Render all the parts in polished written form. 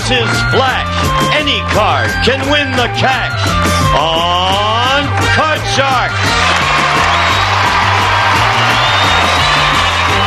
versus Flash. Any card can win the cash on Card Sharks.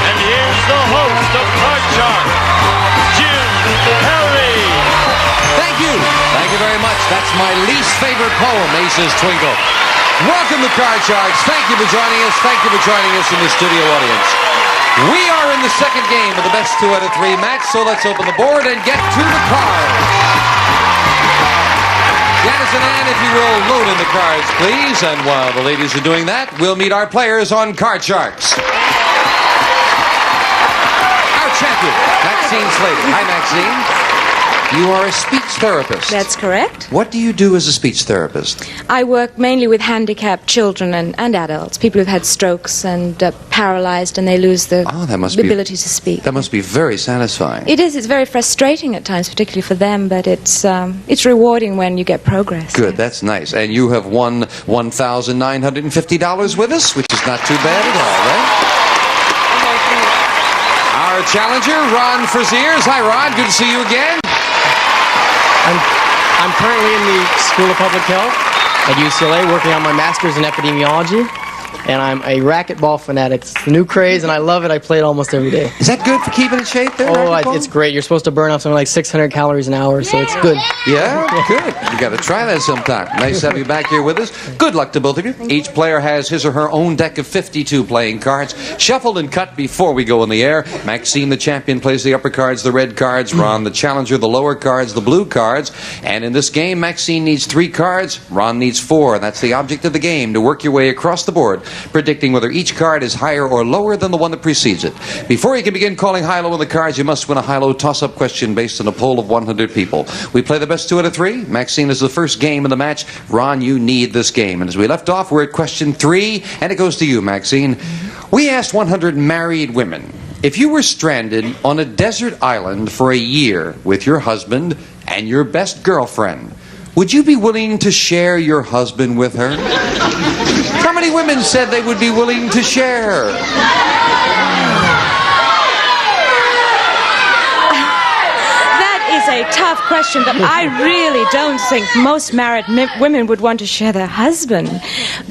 And here's the host of Card Sharks, Jim Perry. Thank you. Thank you very much. That's my least favorite poem, Ace's Twinkle. Welcome to Card Sharks. Thank you for joining us. Thank you for joining us in the studio audience. We are in the second game of the best 2 out of 3 match, so let's open the board and get to the cards. Janice and Ann, if you will, load in the cards, please. And while the ladies are doing that, we'll meet our players on Card Sharks. Our champion, Maxine Slater. Hi, Maxine. You are a speech therapist. That's correct. What do you do as a speech therapist? I work mainly with handicapped children and adults, people who've had strokes and paralyzed and they lose the ability to speak. That must be very satisfying. It is. It's very frustrating at times, particularly for them, but it's rewarding when you get progress. Good, that's nice. And you have won $1,950 with us, which is not too bad at all, right? Our challenger, Ron Fraziers. Hi, Ron. Good to see you again. I'm currently in the School of Public Health at UCLA working on my master's in epidemiology, and I'm a racquetball fanatic. It's the new craze, and I love it. I play it almost every day. Is that good for keeping in shape there? Oh, it's great. You're supposed to burn off something like 600 calories an hour, so it's good. Yeah? Good. You got to try that sometime. Nice to have you back here with us. Good luck to both of you. Each player has his or her own deck of 52 playing cards, shuffled and cut before we go in the air. Maxine, the champion, plays the upper cards, the red cards. Ron, the challenger, the lower cards, the blue cards. And in this game, Maxine needs 3 cards. Ron needs 4. That's the object of the game, to work your way across the board, predicting whether each card is higher or lower than the one that precedes it. Before you can begin calling high-low on the cards, you must win a high-low toss-up question based on a poll of 100 people. We play the best 2 out of 3. Maxine is the first game of the match. Ron, you need this game. And as we left off, we're at question 3, and it goes to you, Maxine. We asked 100 married women, if you were stranded on a desert island for a year with your husband and your best girlfriend, would you be willing to share your husband with her? How many women said they would be willing to share? That is a tough question, but I really don't think most married women would want to share their husband.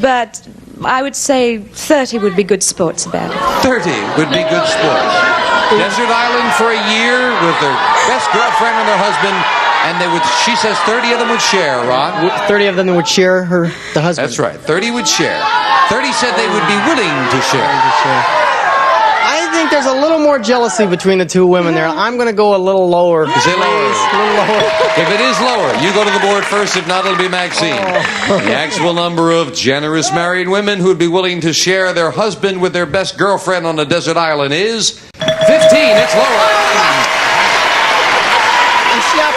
But I would say 30 would be good sports about it. 30 would be good sports. Desert island for a year with their best girlfriend and their husband. And they would, she says 30 of them would share, Ron. 30 of them would share the husband. That's right. 30 would share. 30 said they would be willing to share. I think there's a little more jealousy between the 2 women there. I'm going to go a little lower. Is it lower? A little lower. If it is lower, you go to the board first. If not, it'll be Maxine. The actual number of generous married women who would be willing to share their husband with their best girlfriend on a desert island is 15. It's lower.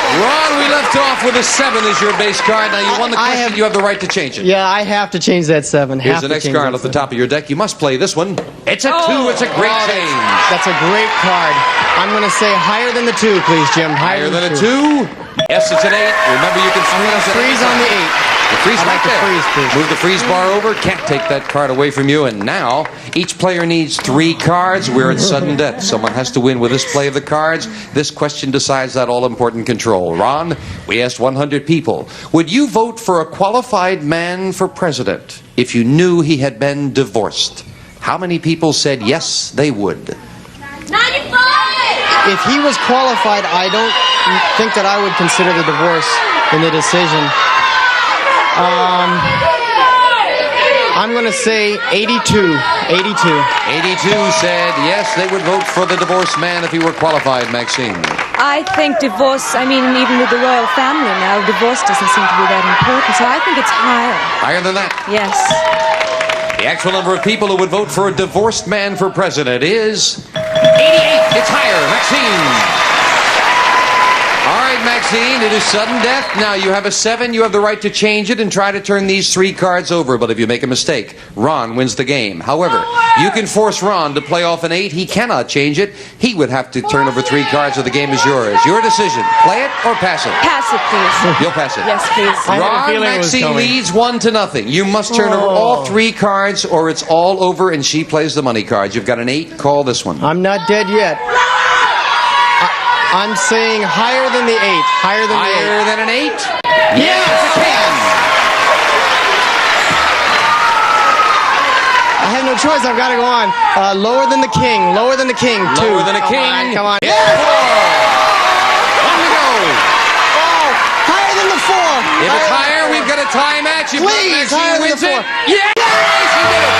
Ron, we left off with a 7 as your base card. Now, you won the question. You have the right to change it. Yeah, I have to change that 7. Here's the next card at the top of your deck. You must play this one. It's a 2. It's a great change. That's a great card. I'm going to say higher than the 2, please, Jim. Higher than a 2? Yes, it's an 8. Remember, you can freeze on the 8. The freeze I'd like to freeze, please. Move the freeze bar over. Can't take that card away from you. And now, each player needs 3 cards. We're at sudden death. Someone has to win with this play of the cards. This question decides that all-important control. Ron, we asked 100 people. Would you vote for a qualified man for president if you knew he had been divorced? How many people said yes, they would? 95! If he was qualified, I don't think that I would consider the divorce in the decision. I'm going to say 82. 82. 82 said yes, they would vote for the divorced man if he were qualified, Maxine. I think divorce, even with the royal family now, divorce doesn't seem to be that important, so I think it's higher. Higher than that? Yes. The actual number of people who would vote for a divorced man for president is 88. It's higher, Maxine. All right, Maxine, it is sudden death. Now, you have a 7. You have the right to change it and try to turn these 3 cards over. But if you make a mistake, Ron wins the game. However, you can force Ron to play off an 8. He cannot change it. He would have to turn over 3 cards, so the game is yours. Your decision. Play it or pass it? Pass it, please. You'll pass it. Yes, please. Ron, Maxine leads 1-0. You must turn over all 3 cards, or it's all over, and she plays the money cards. You've got an 8. Call this one. I'm not dead yet. I'm saying higher than the 8. Higher than the 8. Higher than an 8? Yes, it can. I have no choice. I've got to go on. Lower than the king. Lower than the king. 2. Lower than a king. Come on. Yes! 4. On the go. Oh, higher than the 4. If it's higher, we've got a tie match. If Please, Maxine higher than wins the 4. it. Yes! He did it.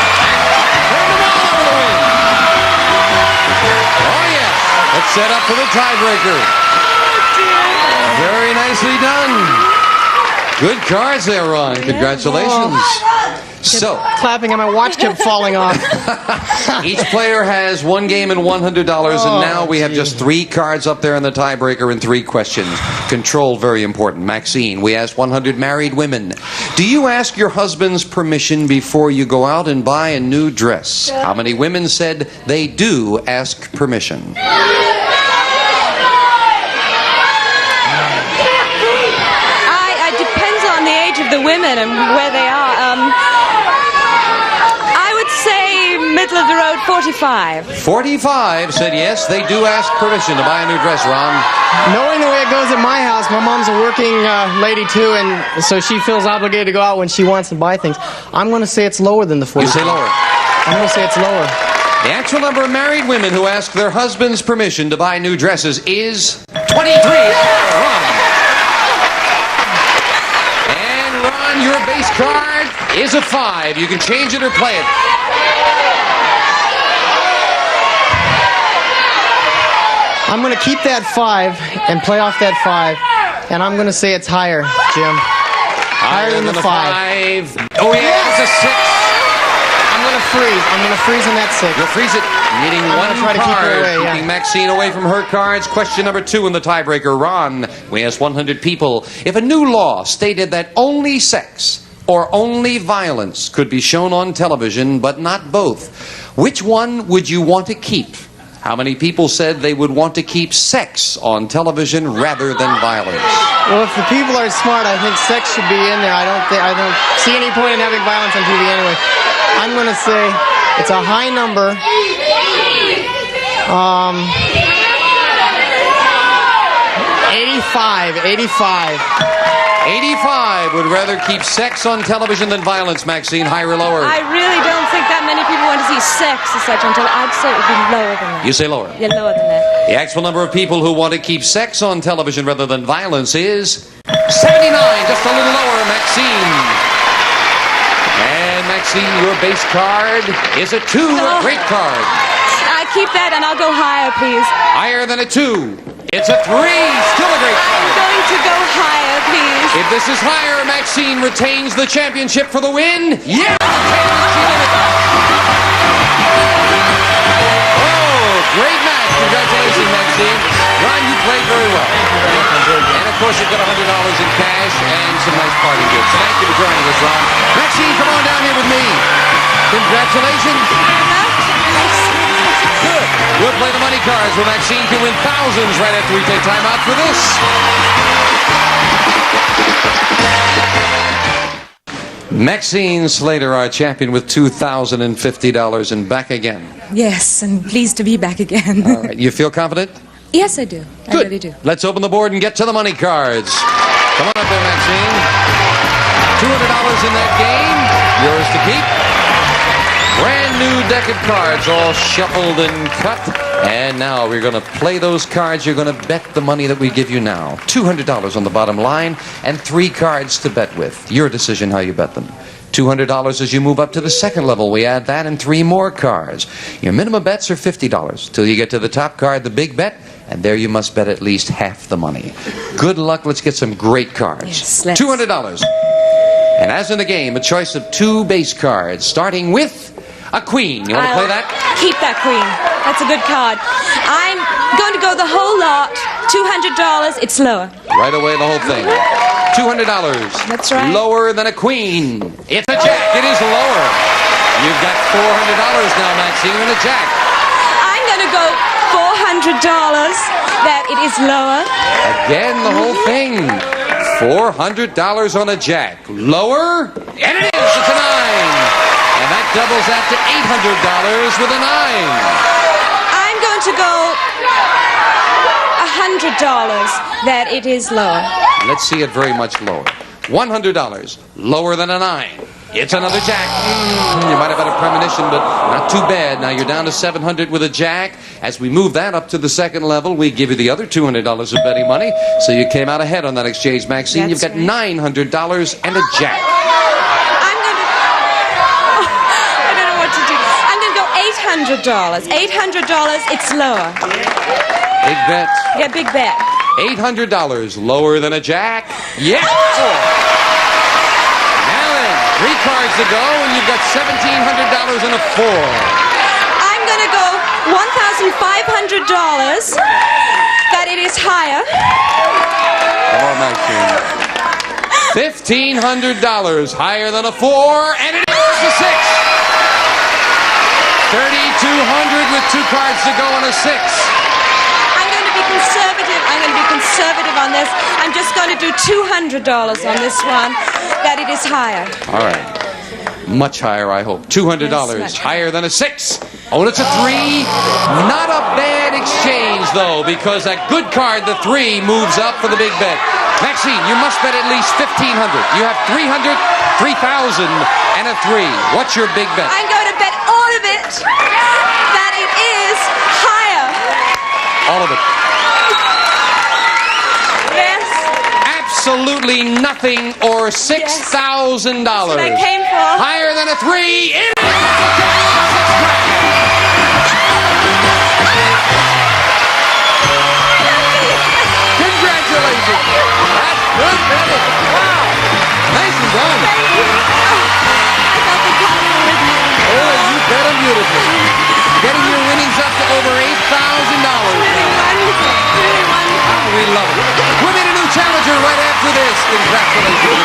Turn the ball over the win. Oh, yes. Let's set up for the tiebreaker. Very nicely done. Good cards there, Ron. Congratulations. So, Clapping and my watch kept falling off. each player has one game and $100, and now we have just 3 cards up there in the tiebreaker and 3 questions. Control, very important. Maxine, we asked 100 married women. Do you ask your husband's permission before you go out and buy a new dress? How many women said they do ask permission? It depends on the age of the women and where they are. I would say middle of the road, 45. 45 said yes, they do ask permission to buy a new dress, Ron. Knowing the way it goes at my house, my mom's a working lady too, and so she feels obligated to go out when she wants to buy things. I'm going to say it's lower than the 45. You say lower. I'm going to say it's lower. The actual number of married women who ask their husband's permission to buy new dresses is 23. Ron. And Ron, your base card is a 5. You can change it or play it. I'm going to keep that 5 and play off that 5, and I'm going to say it's higher, Jim. Higher than the 5. Oh, yeah, it's a 6. I'm going to freeze. I'm going to freeze on that 6. You'll freeze it, needing one try to keep her card, away, yeah. keeping Maxine away from her cards. Question number 2 in the tiebreaker. Ron, we asked 100 people. If a new law stated that only sex or only violence could be shown on television, but not both, which one would you want to keep? How many people said they would want to keep sex on television rather than violence? Well, if the people are smart, I think sex should be in there. I don't see any point in having violence on TV anyway. I'm going to say it's a high number. 85. 85 would rather keep sex on television than violence, Maxine. Higher or lower? I really don't think that many people want to see sex as such on television. I'd say it would be lower than that. You say lower? Yeah, lower than that. The actual number of people who want to keep sex on television rather than violence is 79, just a little lower, Maxine. And Maxine, your base card is a 2, a great card. I keep that and I'll go higher, please. Higher than a 2. It's a 3, still a great I'm card. going to go higher, please. If this is higher, Maxine retains the championship for the win. Yeah! Oh, great match. Congratulations, Maxine. Ron, you played very well. And of course, you've got $100 in cash and some nice party gifts. Thank you for joining us, Ron. Maxine, come on down here with me. Congratulations. Good. We'll play the money cards where Maxine can win thousands right after we take time out for this. Maxine Slater, our champion, with $2,050 and back again. Yes, and pleased to be back again. All right. You feel confident? Yes, I do. I Good. really do. Let's open the board and get to the money cards. Come on up there, Maxine. $200 in that game. Yours to keep. Brand new deck of cards, all shuffled and cut. And now we're going to play those cards. You're going to bet the money that we give you now. $200 on the bottom line and 3 cards to bet with. Your decision how you bet them. $200 as you move up to the second level. We add that and 3 more cards. Your minimum bets are $50 till you get to the top card, the big bet, and there you must bet at least half the money. Good luck. Let's get some great cards. Yes, let's. $200. And as in the game, a choice of 2 base cards, starting with a queen. You want to play that? Keep that queen. That's a good card. I'm going to go the whole lot. $200. It's lower. Right away, the whole thing. $200. That's right. Lower than a queen. It's a jack. It is lower. You've got $400 now, Maxine, and a jack. I'm going to go $400. That it is lower. Again, the whole thing. $400 on a jack. Lower? And it is. It's a 9. And that doubles that to $800 with a 9. I'm going to go that it is lower. Let's see it very much lower. $100, lower than a 9. It's another jack. You might have had a premonition, but not too bad. Now you're down to $700 with a jack. As we move that up to the second level, we give you the other $200 of betting money. So you came out ahead on that exchange, Maxine. That's You've got right. $900 and a jack. I don't know what to do. I'm going to go $800. $800, it's lower. Big bet. Yeah, big bet. $800, lower than a jack. Yeah! Now then, 3 cards to go, and you've got $1,700 and a 4. I'm going to go $1,500 that it is higher. Come on, Maxine. $1,500 higher than a 4, and it is a 6. $3,200 with 2 cards to go and a 6. I'm going to be conservative. I'm going to be conservative on this. I'm just going to do $200 on this one that it is higher. All right. Much higher, I hope. $200 Yes, higher than a 6. Oh, and it's a 3. Not a bad exchange, though, because that good card, the 3, moves up for the big bet. Maxine, you must bet at least $1,500. You have $300, $3,000, and a 3. What's your big bet? I'm going to bet all of it that it is higher. All of it. Yes. Absolutely nothing or $6,000. That's what I came for. Higher than a 3. It is Congratulations. That's good betting. Wow. Nicely done. Thank you. I thought the card was with you. Oh, you bet them beautifully. Getting your winnings up to over $8,000. Really wonderful. Really wonderful. Oh, we love it. We'll meet a new challenger right after this. Congratulations.